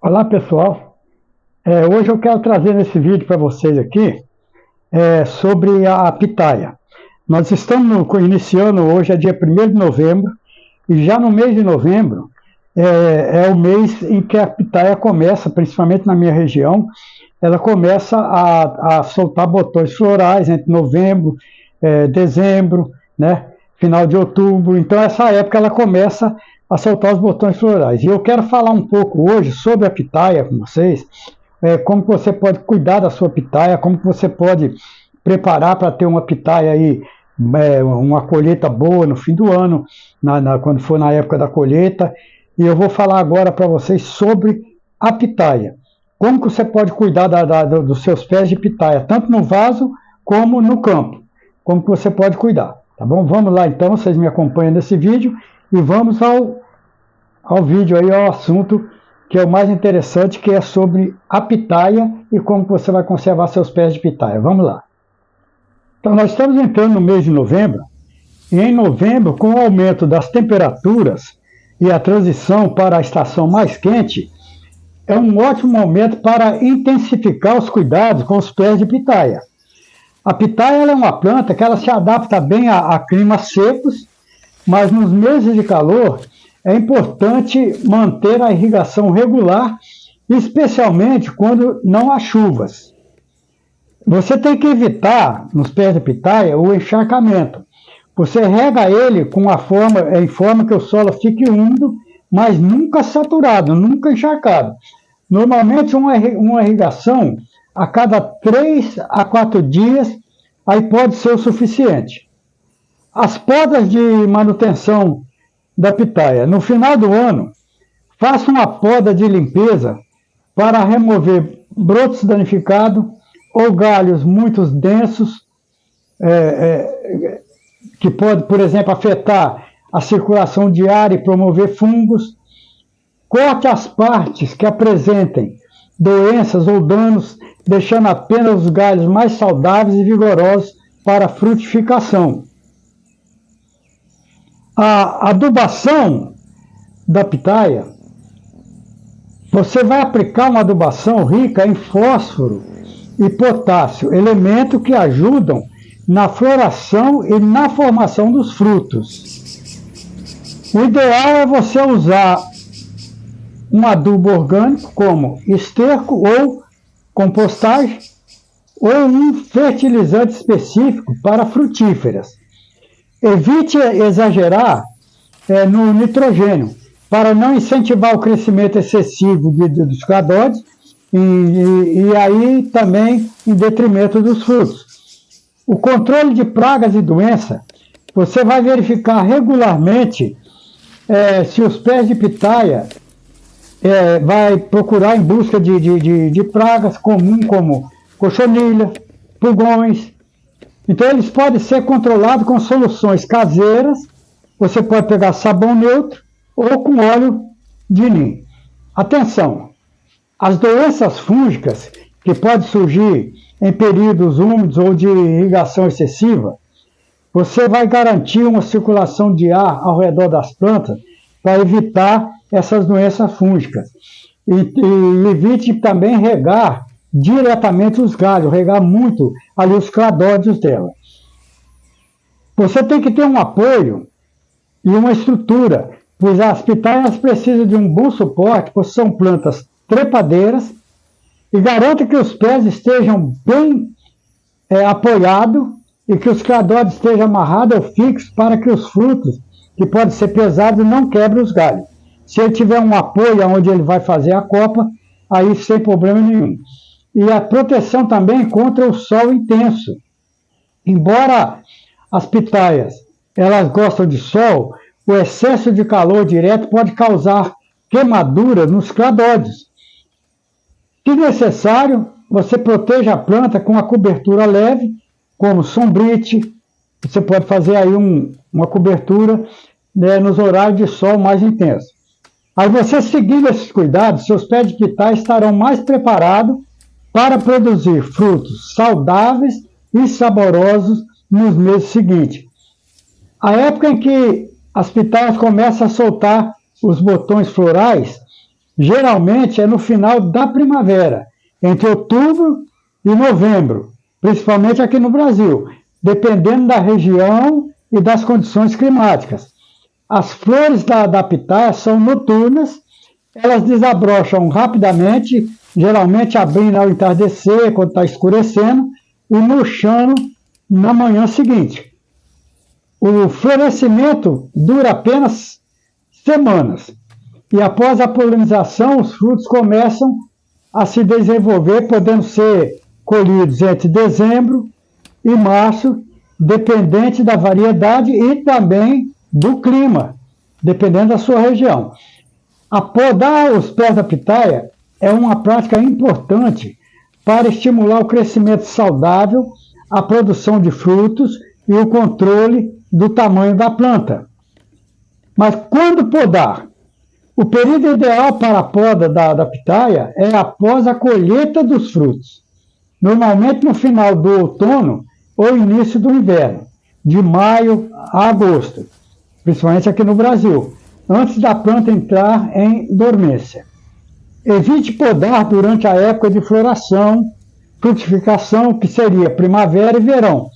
Olá pessoal, hoje eu quero trazer nesse vídeo para vocês aqui sobre a pitaia. Nós estamos iniciando hoje, é dia 1º de novembro, e já no mês de novembro é o mês em que a pitaia começa, principalmente na minha região, ela começa a soltar botões florais entre novembro, dezembro, né, final de outubro. Então essa época ela começa a soltar os botões florais. E eu quero falar um pouco hoje sobre a pitaia com vocês, como que você pode cuidar da sua pitaia, como que você pode preparar para ter uma pitaia aí, uma colheita boa no fim do ano, quando for na época da colheita. E eu vou falar agora para vocês sobre a pitaia. Como que você pode cuidar dos seus pés de pitaia, tanto no vaso como no campo. Como que você pode cuidar, tá bom? Vamos lá então, vocês me acompanham nesse vídeo e vamos ao vídeo aí, ao assunto que é o mais interessante, que é sobre a pitaia e como que você vai conservar seus pés de pitaia. Vamos lá. Então nós estamos entrando no mês de novembro, e em novembro, com o aumento das temperaturas e a transição para a estação mais quente, é um ótimo momento para intensificar os cuidados com os pés de pitaia. A pitaia é uma planta que ela se adapta bem a climas secos, mas nos meses de calor é importante manter a irrigação regular, especialmente quando não há chuvas. Você tem que evitar, nos pés de pitaia, o encharcamento. Você rega ele em forma que o solo fique úmido, mas nunca saturado, nunca encharcado. Normalmente uma irrigação a cada 3 a 4 dias, aí pode ser o suficiente. As podas de manutenção da pitaia. No final do ano, faça uma poda de limpeza para remover brotos danificados ou galhos muito densos, que pode, por exemplo, afetar a circulação de ar e promover fungos. Corte as partes que apresentem doenças ou danos, deixando apenas os galhos mais saudáveis e vigorosos para a frutificação. A adubação da pitaia, você vai aplicar uma adubação rica em fósforo e potássio, elementos que ajudam na floração e na formação dos frutos. O ideal é você usar um adubo orgânico, como esterco ou compostagem, ou um fertilizante específico para frutíferas. Evite exagerar no nitrogênio, para não incentivar o crescimento excessivo dos cladóides e aí também em detrimento dos frutos. O controle de pragas e doenças, você vai verificar regularmente se os pés de pitaia vai procurar em busca de pragas comuns como cochonilha, pulgões. Então eles podem ser controlados com soluções caseiras. Você pode pegar sabão neutro ou com óleo de nim. Atenção! As doenças fúngicas que podem surgir em períodos úmidos ou de irrigação excessiva, você vai garantir uma circulação de ar ao redor das plantas para evitar essas doenças fúngicas. E evite também regar diretamente os galhos, regar muito ali os cladóides dela. Você tem que ter um apoio e uma estrutura, pois as pitaias precisam de um bom suporte, pois são plantas trepadeiras, e garanta que os pés estejam bem apoiados e que os cladóides estejam amarrados ou fixos para que os frutos, que podem ser pesados, não quebrem os galhos. Se ele tiver um apoio onde ele vai fazer a copa, aí sem problema nenhum. E a proteção também contra o sol intenso. Embora as pitaias elas gostam de sol, o excesso de calor direto pode causar queimadura nos cladóides. Se necessário, você proteja a planta com uma cobertura leve, como sombrite. Você pode fazer aí uma cobertura nos horários de sol mais intenso. Aí você seguindo esses cuidados, seus pés de pitaia estarão mais preparados para produzir frutos saudáveis e saborosos nos meses seguintes. A época em que as pitaias começam a soltar os botões florais geralmente é no final da primavera, entre outubro e novembro, principalmente aqui no Brasil, dependendo da região e das condições climáticas. As flores da pitaia são noturnas, elas desabrocham rapidamente, geralmente abrindo ao entardecer, quando está escurecendo, e murchando na manhã seguinte. O florescimento dura apenas semanas, e após a polinização, os frutos começam a se desenvolver, podendo ser colhidos entre dezembro e março, dependente da variedade e também do clima, dependendo da sua região. Podar os pés da pitaia é uma prática importante para estimular o crescimento saudável, a produção de frutos e o controle do tamanho da planta. Mas quando podar? O período ideal para a poda da pitaia é após a colheita dos frutos, normalmente no final do outono ou início do inverno, de maio a agosto, principalmente aqui no Brasil, antes da planta entrar em dormência. Evite podar durante a época de floração, frutificação, que seria primavera e verão,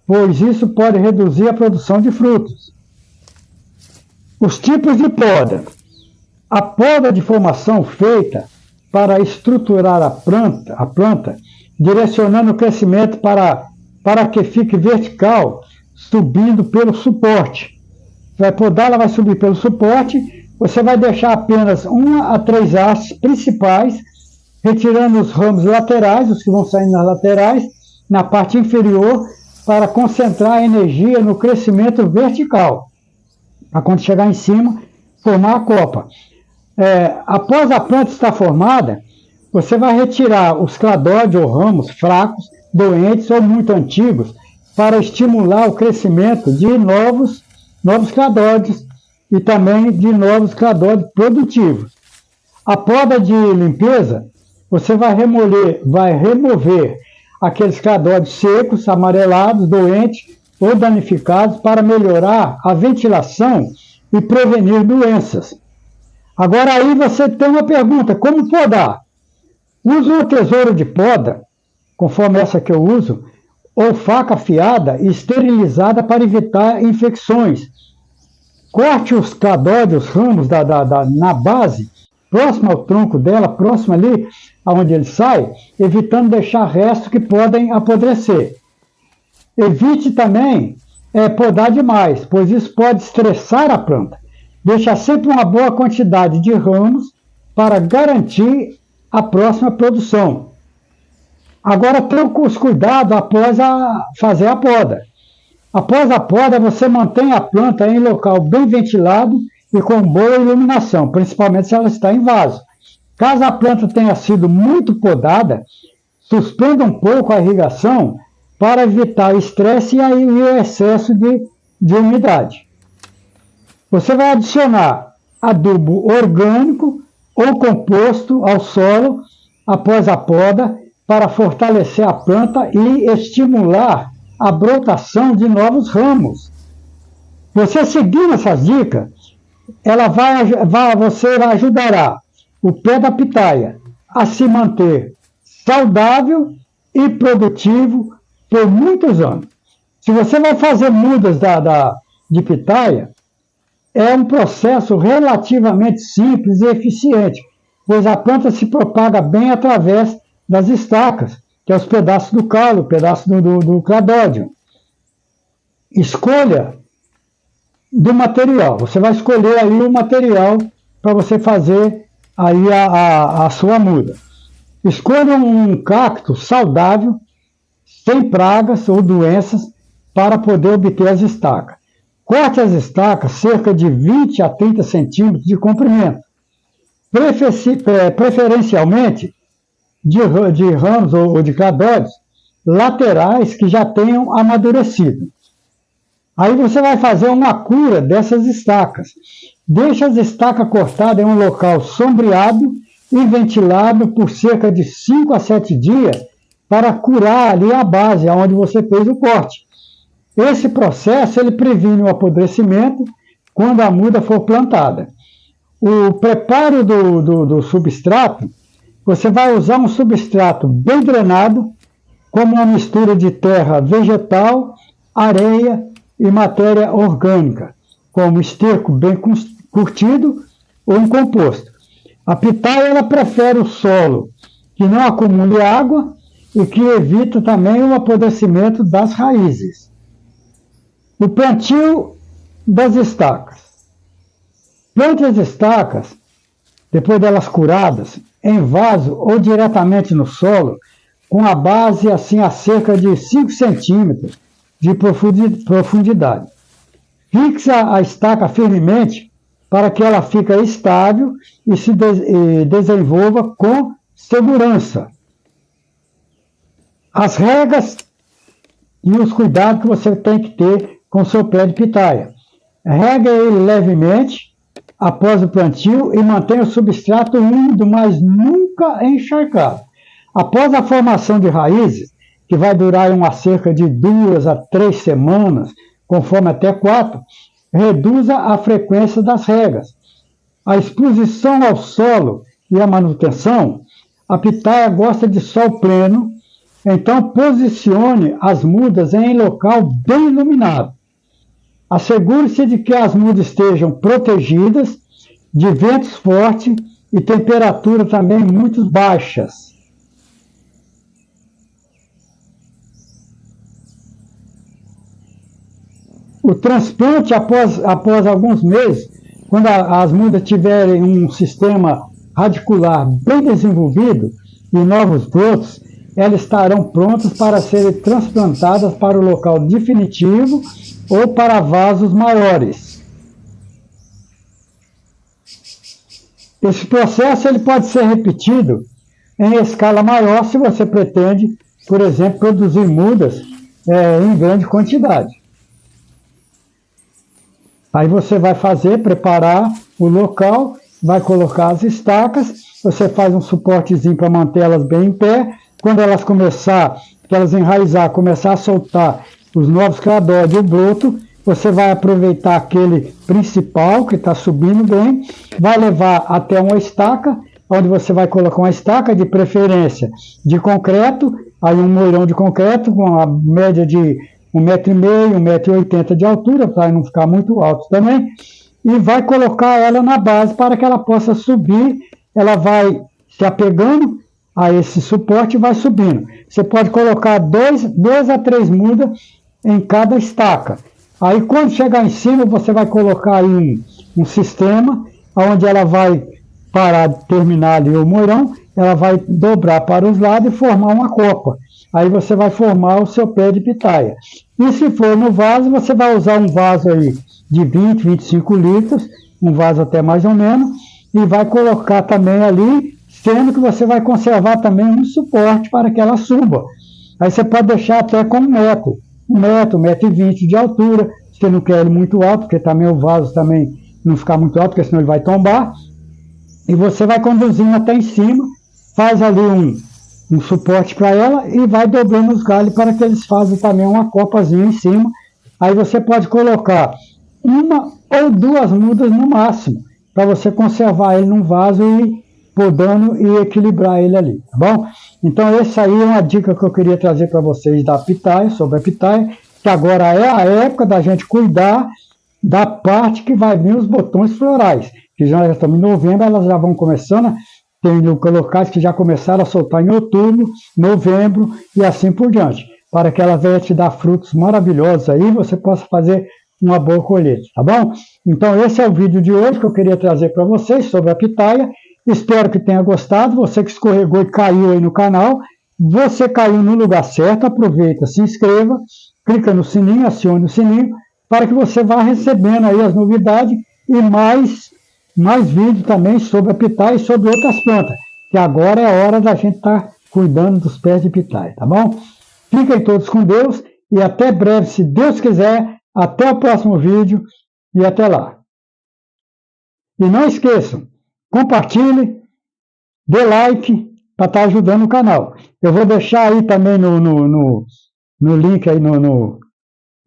pois isso pode reduzir a produção de frutos. Os tipos de poda. A poda de formação feita para estruturar a planta, direcionando o crescimento para que fique vertical, subindo pelo suporte. Vai podar, ela vai subir pelo suporte, você vai deixar apenas 1 a 3 hastes principais, retirando os ramos laterais, os que vão saindo nas laterais, na parte inferior, para concentrar a energia no crescimento vertical, para quando chegar em cima, formar a copa. Após a planta estar formada, você vai retirar os cladódios ou ramos fracos, doentes ou muito antigos, para estimular o crescimento de novos cladódios e também de novos cladódios produtivos. A poda de limpeza, você vai remover aqueles cladódios secos, amarelados, doentes ou danificados para melhorar a ventilação e prevenir doenças. Agora aí você tem uma pergunta, como podar? Use uma tesoura de poda, conforme essa que eu uso, ou faca afiada e esterilizada para evitar infecções. Corte os cladódios, os ramos na base, próximo ao tronco dela, próximo ali aonde ele sai, evitando deixar restos que podem apodrecer. Evite também podar demais, pois isso pode estressar a planta. Deixa sempre uma boa quantidade de ramos para garantir a próxima produção. Agora, tenha os cuidados após fazer a poda. Após a poda, você mantém a planta em local bem ventilado e com boa iluminação, principalmente se ela está em vaso. Caso a planta tenha sido muito podada, suspenda um pouco a irrigação para evitar estresse e o excesso de umidade. Você vai adicionar adubo orgânico ou composto ao solo após a poda para fortalecer a planta e estimular a brotação de novos ramos. Você seguindo essas dicas, você ajudará o pé da pitaia a se manter saudável e produtivo por muitos anos. Se você vai fazer mudas de pitaia, é um processo relativamente simples e eficiente, pois a planta se propaga bem através das estacas, que é os pedaços do caule, o pedaço do cladódio. Escolha do material. Você vai escolher aí o material para você fazer aí a sua muda. Escolha um cacto saudável, sem pragas ou doenças, para poder obter as estacas. Corte as estacas cerca de 20 a 30 centímetros de comprimento, preferencialmente de ramos ou de cladódios laterais que já tenham amadurecido. Aí você vai fazer uma cura dessas estacas. Deixa as estacas cortadas em um local sombreado e ventilado por cerca de 5 a 7 dias para curar ali a base onde você fez o corte. Esse processo ele previne o apodrecimento quando a muda for plantada. O preparo do substrato, você vai usar um substrato bem drenado, como uma mistura de terra vegetal, areia e matéria orgânica, como esterco bem curtido ou um composto. A pitaia ela prefere o solo que não acumule água e que evita também o apodrecimento das raízes. O plantio das estacas. Plante as estacas, depois delas curadas, em vaso ou diretamente no solo, com a base assim a cerca de 5 centímetros de profundidade. Fixa a estaca firmemente para que ela fique estável e se desenvolva com segurança. As regas e os cuidados que você tem que ter com o seu pé de pitaia. Rega ele levemente após o plantio e mantenha o substrato úmido, mas nunca encharcado. Após a formação de raízes, que vai durar uma cerca de 2 a 3 semanas, conforme até 4, reduza a frequência das regas. A exposição ao solo e a manutenção, a pitaia gosta de sol pleno, então posicione as mudas em local bem iluminado. Assegure-se de que as mudas estejam protegidas de ventos fortes e temperatura também muito baixas. O transplante após alguns meses, quando as mudas tiverem um sistema radicular bem desenvolvido e novos brotos, elas estarão prontas para serem transplantadas para o local definitivo ou para vasos maiores. Esse processo ele pode ser repetido em escala maior se você pretende, por exemplo, produzir mudas em grande quantidade. Aí você vai preparar o local, vai colocar as estacas, você faz um suportezinho para mantê-las bem em pé. Quando elas enraizar, começar a soltar os novos cladóides e o broto, você vai aproveitar aquele principal que está subindo bem, vai levar até uma estaca, onde você vai colocar uma estaca de preferência de concreto, aí um moirão de concreto com uma média de 1,5 m, 1,80 m de altura, para não ficar muito alto também, e vai colocar ela na base para que ela possa subir, ela vai se apegando a esse suporte e vai subindo. Você pode colocar 2 a 3 mudas em cada estaca. Aí quando chegar em cima, você vai colocar aí um sistema, onde ela vai terminar ali o moirão, ela vai dobrar para os lados e formar uma copa. Aí você vai formar o seu pé de pitaia. E se for no vaso, você vai usar um vaso aí de 20, 25 litros, um vaso até mais ou menos, e vai colocar também ali, sendo que você vai conservar também um suporte para que ela suba. Aí você pode deixar até com 1 metro, 1,20 m de altura, se você não quer ele muito alto, porque também o vaso também não ficar muito alto, porque senão ele vai tombar. E você vai conduzindo até em cima, faz ali um suporte para ela e vai dobrando os galhos para que eles façam também uma copazinha em cima. Aí você pode colocar 1 ou 2 mudas no máximo, para você conservar ele num vaso e podando e equilibrar ele ali, tá bom? Então essa aí é uma dica que eu queria trazer para vocês da pitaia, sobre a pitaia, que agora é a época da gente cuidar da parte que vai vir os botões florais, que já estamos em novembro, elas já vão começando, tem locais que já começaram a soltar em outubro, novembro e assim por diante, para que ela venha te dar frutos maravilhosos aí, você possa fazer uma boa colheita, tá bom? Então esse é o vídeo de hoje que eu queria trazer para vocês sobre a pitaia. Espero que tenha gostado. Você que escorregou e caiu aí no canal, você caiu no lugar certo, aproveita, se inscreva, clica no sininho, acione o sininho, para que você vá recebendo aí as novidades e mais vídeos também sobre a pitaia e sobre outras plantas, que agora é a hora da gente estar cuidando dos pés de pitaia, tá bom? Fiquem todos com Deus e até breve, se Deus quiser. Até o próximo vídeo e até lá. E não esqueçam, compartilhe, dê like para estar ajudando o canal. Eu vou deixar aí também no link aí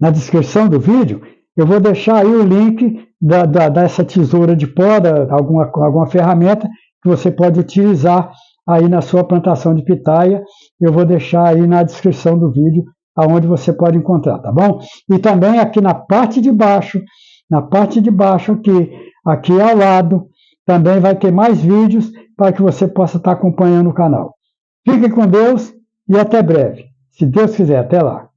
na descrição do vídeo, eu vou deixar aí o link dessa tesoura de poda, alguma ferramenta que você pode utilizar aí na sua plantação de pitaia. Eu vou deixar aí na descrição do vídeo aonde você pode encontrar, tá bom? E também aqui na parte de baixo aqui ao lado, também vai ter mais vídeos para que você possa estar acompanhando o canal. Fique com Deus e até breve. Se Deus quiser, até lá.